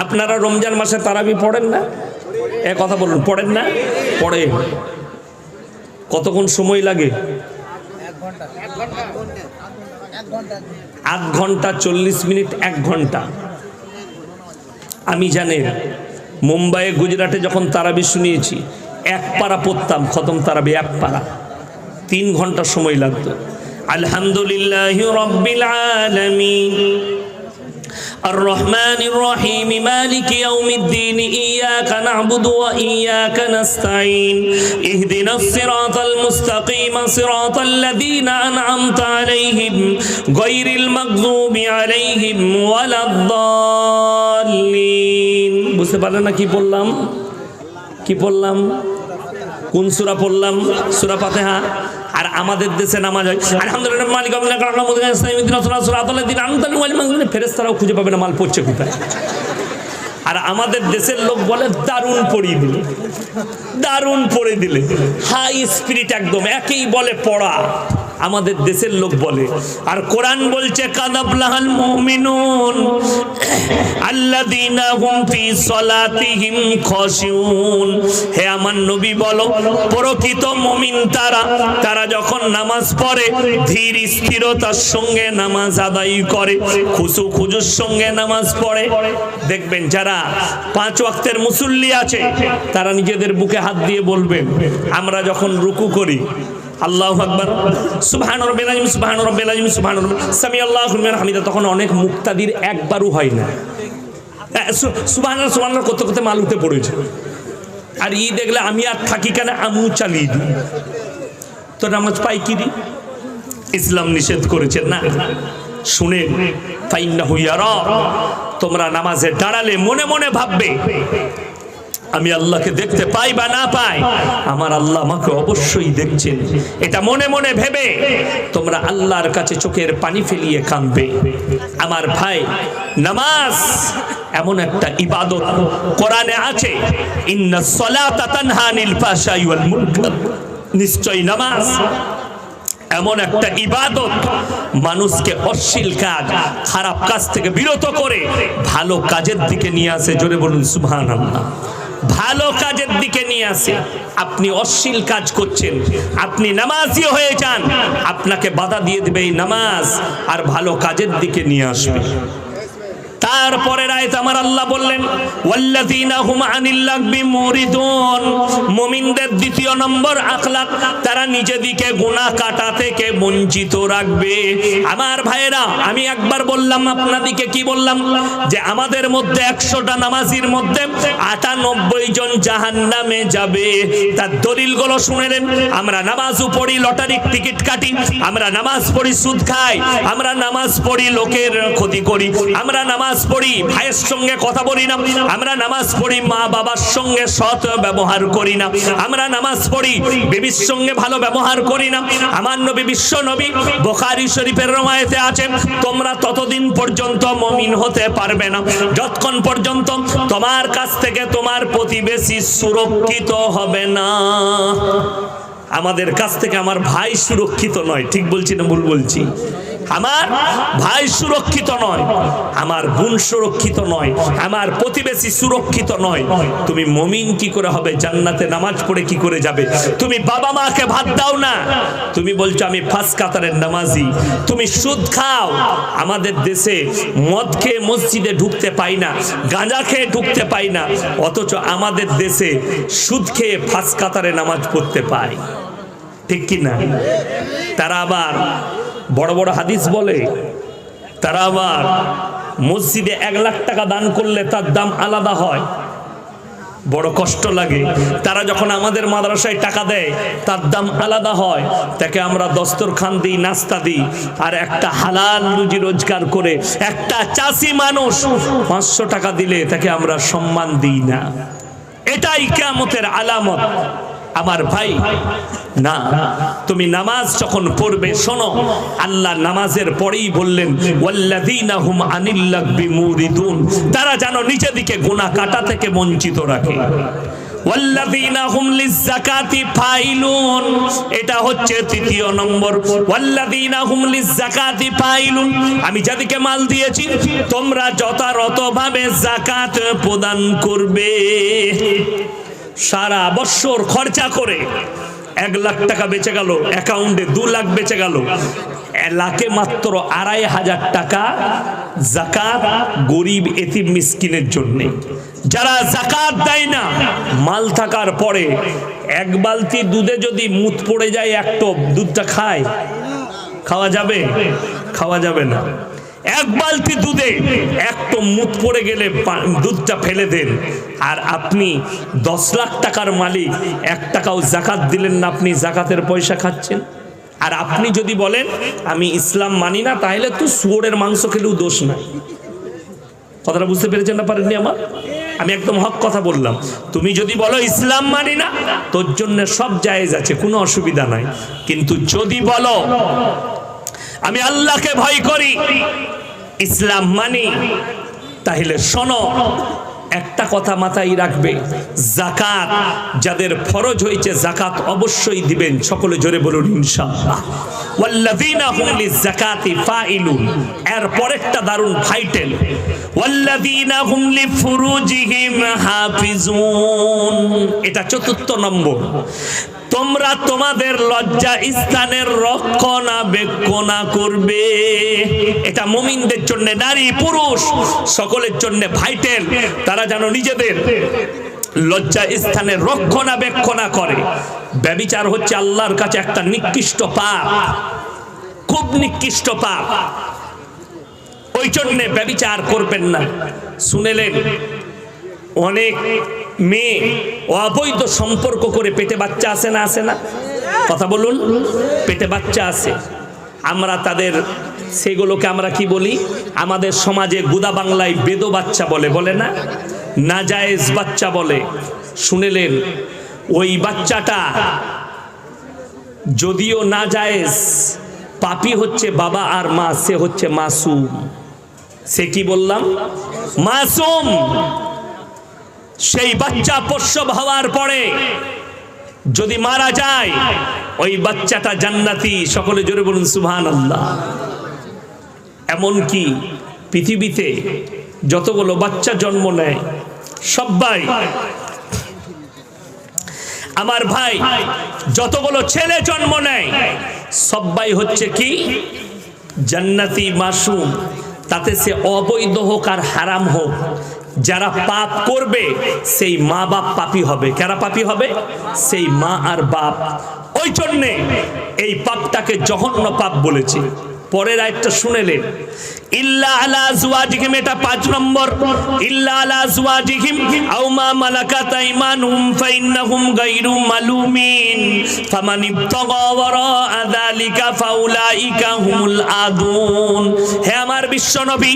আপনারা রমজান মাসে তারাবি পড়েন না? এ কথা বলুন, পড়েন না? পড়ে। কতক্ষণ সময় লাগে? 8 ঘন্টা 40 মিনিট, 1 ঘন্টা। আমি জানেন মুম্বাইয়ে গুজরাটে যখন তারাবি শুনিয়েছি, 1 পারা পড়তাম, খতম তারাবি 1 পারা, 3 ঘন্টা সময় লাগতো। আলহামদুলিল্লাহি রাব্বিল আলামিন الرحمن الرحيم مالك يوم الدين إياك نعبد وإياك نستعين اهدنا الصراط المستقيم صراط الذين أنعمت عليهم غير المغضوب عليهم ولا الضالين বুঝতে পারলেন না কি বললাম? কি বললাম? কোন সূরা পড়লাম? সূরা ফাতিহা। আর আমাদের দেশে নামাজ হয় আলহামদুলিল্লাহ মালিক ফেরেশতারাও খুঁজে পাবে না মাল পড়ছে কোথায়। আর আমাদের দেশের লোক বলে দারুণ পড়িয়ে দিলে, দারুণ পড়ে দিলে, হাই স্পিরিট একদম, একেই বলে পড়া। আমাদের দেশের লোক বলে। আর কোরআন বলছে কাদাবলাহাল মুমিনুন আল্লাযীনা হুম ফি সলাতিহিম খাশিউন। হে আমার নবী বলো, প্রকৃত মুমিন তারা, তারা যখন নামাজ পড়ে ধীর স্থিরতার সঙ্গে নামাজ আদায় করে, খুশু খুজুর সঙ্গে নামাজ পড়ে। দেখবেন যারা 5 ওয়াক্তের মুসল্লি আছে তারা নিজেদের বুকে হাত দিয়ে বলবেন, আমরা যখন রুকু করি আল্লাহু আকবার, সুবহান রাব্বিল আযীম, সুবহান রাব্বিল আযীম, সুবহান সামি আল্লাহু লিমান হামিদা, তখন অনেক মুক্তাদির একবারও হয় না। সুবহানাল্লাহ সুবহানাল্লাহ করতে করতে মালুতে পড়েছে। আর ই দেখলে আমি আর থাকি কেন, আমু চালিয়ে দিই, তো নামাজ পাই কি দি? ইসলাম নিষেধ করেছে না। শুনে ফাইন্নাহু ইয়ারা, তোমরা নামাজে দাঁড়ালে মনে মনে ভাববে আমি আল্লাহকে দেখতে পাই বা না পাই, আমার আল্লাহ আমাকে অবশ্যই দেখছেন। এটা মনে মনে ভেবে তোমরা আল্লাহর কাছে চোখের পানি ফেলিয়ে কাঁদবে। আমার ভাই, নামাজ এমন একটা ইবাদত, কোরআনে আছে ইন্নাস সালাতা তানহা আনিল ফাহশাই ওয়াল মুনকার। নিশ্চয়ই নামাজ এমন একটা ইবাদত, মানুষকে অশ্লীল কাজ, খারাপ কাজ থেকে বিরত করে ভালো কাজের দিকে নিয়ে আসে। জোরে বলুন সুবহানাল্লাহ। ভালো কাজের দিকে নিয়ে আসে। আপনি অশ্লীল কাজ করছেন, আপনি নামাজি হয়ে যান, আপনাকে বাধা দিয়ে দেবে এই নামাজ, আর ভালো কাজের দিকে নিয়ে আসবে। তারপরের আয়াত আমার আল্লাহ বললেন ওয়াল্লাযীনা হুম আনিল লাগবি মুরিদুন। মুমিনদের দ্বিতীয় নম্বর আখলাক, তারা নিজেদিকে গুনাহ কাটা থেকে বঞ্চিত রাখবে। আমার ভাইরা, আমি একবার বললাম আপনাদিকে, কি বললাম? যে আমাদের মধ্যে 100টা নামাজির মধ্যে 98 জন জাহান্নামে যাবে। তার দলিলগুলো শুনেলেন। আমরা নামাজও পড়ি, লটারির টিকিট কাটি, আমরা নামাজ পড়ি সুদ খাই, আমরা নামাজ পড়ি লোকের ক্ষতি করি, আমরা নামাজ পড়ি ভাইয়ের সঙ্গে কথা বলি না, আমরা নামাজ পড়ি মা বাবার সঙ্গে সৎ ব্যবহার করি না, আমরা নামাজ পড়ি বিবির সঙ্গে ভালো ব্যবহার করি না। আমার নবী, বিশ্ব নবী, বুখারী শরীফের রওয়ায়াতে আছে, তোমরা ততদিন পর্যন্ত মুমিন হতে পারবে না যতক্ষণ পর্যন্ত তোমার কাছ থেকে তোমার প্রতিবেশী সুরক্ষিত হবে না। আমাদের কাছ থেকে আমার ভাই সুরক্ষিত নয়, ঠিক বলছি না ভুল বলছি? আমার ভাই সুরক্ষিত নয়, আমার বোন সুরক্ষিত নয়, আমার প্রতিবেশী সুরক্ষিত নয়। তুমি মুমিন কি করে হবে? জান্নাতে নামাজ পড়ে কি করে যাবে? তুমি বাবা মাকে ভাত দাও না, তুমি বলছো আমি 5 কাতারের নামাজি। তুমি সুদ খাও। আমাদের দেশে মদ খেয়ে মসজিদে ঢুকতে পাই না, গাঁজা খেয়ে ঢুকতে পাই না, অথচ আমাদের দেশে সুদ খেয়ে 5 কাতারে নামাজ পড়তে পাই, ঠিক কি না? তারা আবার বড় বড় হাদিস বলে, তারা আবার মসজিদে 1 লাখ টাকা দান করলে তার দাম আলাদা হয়। বড় কষ্ট লাগে। তারা যখন আমাদের মাদ্রাসায় টাকা দেয় তার দাম আলাদা হয়। তাকে আমরা দস্তরখান দিই, নাস্তা দিই, আর একটা হালাল রুজি রোজগার করে একটা চাষি মানুষ 500 টাকা দিলে তাকে আমরা সম্মান দিই না। এটাই কিয়ামতের আলামত। আমার ভাই, না, তুমি নামাজ যখন পড়বে, শোনো, আল্লাহ নামাজের পরেই বললেন ওয়াল্লাযীনা হুম আনিল লাগবি মুরিদুন, তারা যেন নিজেদিকে গুনাহ কাটা থেকে বঞ্চিত রাখে। ওয়াল্লাযীনা হুম লিয-যাকাতি ফাইলুন, এটা হচ্ছে তৃতীয় নম্বর। ওয়াল্লাযীনা হুম লিয-যাকাতি ফাইলুন, আমি যাদেরকে মাল দিয়েছি তোমরা যথাযথভাবে যাকাত প্রদান করবে। সারা বছর খরচা করে 1 লাখ টাকা বেঁচে গেল, অ্যাকাউন্টে 2 লাখ বেঁচে গেল, লাখে মাত্র 2,500 টাকা যাকাত গরিব এতিম মিসকিনের জন্য। যারা যাকাত দেয় না, মাল থাকার পরে 1 বালতি দুধে যদি মুত পড়ে যায়, এক টপ দুধটা খাওয়া যাবে? খাওয়া যাবে না। 1 বালতি দুধে 1 টপ মুত পড়ে গেলে দুধটা ফেলে দেন। আর আপনি 10 লাখ টাকার মালিক, 1 টাকাও যাকাত দিলেন না, আপনি যাকাতের পয়সা খাচ্ছেন। আর আপনি যদি বলেন আমি ইসলাম মানি না, তাহলে তো শুয়োরের মাংস খেলেও দোষ নাই। কথাটা বুঝতে পেরেছেন না পারেননি আমার? আমি একদম হক কথা বললাম। তুমি যদি বলো ইসলাম মানি না, তোর জন্য সব জায়েজ আছে, কোনো অসুবিধা নাই। কিন্তু যদি বলো আমি আল্লাহকে ভয় করি, ইসলাম মানি, তাহলে শোনো, একটা কথা মাথায় রাখবে, যাকাত যাদের ফরজ হয়েছে যাকাত অবশ্যই দিবেন। সকলে জোরে বলুন ইনশাআল্লাহ। ওয়াল্লাযীনা হুম লিয-যাকাতি ফাইলুন, এর পরেরটা দারুণ ভাইটাল। ওয়াল্লাযীনা হুম লিফুরুজিহিম হাফিজুন, এটা 4র্থ নম্বর। তোমরা তোমাদের লজ্জা স্থানের রক্ষণাবেক্ষণ করবে। এটা মুমিনদের জন্য, নারী পুরুষ সকলের জন্য ভাইটাল। তারা যেন নিজেদের লজ্জা স্থানের রক্ষণাবেক্ষণ করে। ব্যভিচার হচ্ছে আল্লাহর কাছে একটা নিকৃষ্ট পাপ, খুব নিকৃষ্ট পাপ। ওই জন্য ব্যভিচার করবেন না। শুনেলেন অনেক মেয়ে অবৈধ সম্পর্ক করে পেটে বাচ্চা আসে না? আসে না? কথা বলুন। পেটে বাচ্চা আসে, আমরা তাদের সেগুলোকে আমরা কি বলি? আমাদের সমাজে গুদা বাংলায় বেদো বাচ্চা বলে, বলে না? নাজায়েজ বাচ্চা বলে। শুনেলেন ওই বাচ্চাটা যদিও নাজায়েজ, পাপী হচ্ছে বাবা আর মা, সে হচ্ছে মাসুম। সে কি বললাম? মাসুম। সেই বাচ্চা প্রসব হওয়ার পরে যদি মারা যায়, ওই বাচ্চাটা জান্নাতি। সকলে জোরে বলুন সুবহানাল্লাহ। এমনকি পৃথিবীতে যতগুলো বাচ্চা জন্ম নেয় সবাই, আমার ভাই, যতগুলো ছেলে জন্ম নেয় সবাই হচ্ছে কি? জান্নাতি, মাসুম। তাতে সে অবৈধ হোক আর হারাম হোক, যারা পাপ করবে সেই মা বাপ পাপী হবে। কারা পাপী হবে? সেই মা আর বাপ। ওই জন্যে এই পাপটাকে জঘন্য পাপ বলেছে। পরের আয়াতটা শুনেলেন, ইল্লা আলা আজওয়াজিহিম, এটা 5 নম্বর। ইল্লা আলা আজওয়াজিহিম আও মা মালাকাত আইমানুহুম ফাইন্নাহুম গায়রু মালুমিন ফামান ইবতাগা ওয়ারাআ যালিকা ফাউলাইকা হুমুল আদুন। হে আমার বিশ্ব নবী,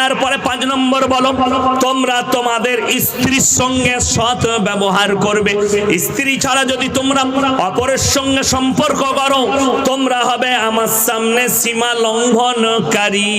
এরপরে 5 নম্বর বলো, তোমরা তোমাদের স্ত্রীর সঙ্গে সৎ ব্যবহার করবে। স্ত্রী ছাড়া যদি তোমরা অপরের সঙ্গে সম্পর্ক করো, তোমরা হবে আমার সামনে সীমা লঙ্ঘনকারী।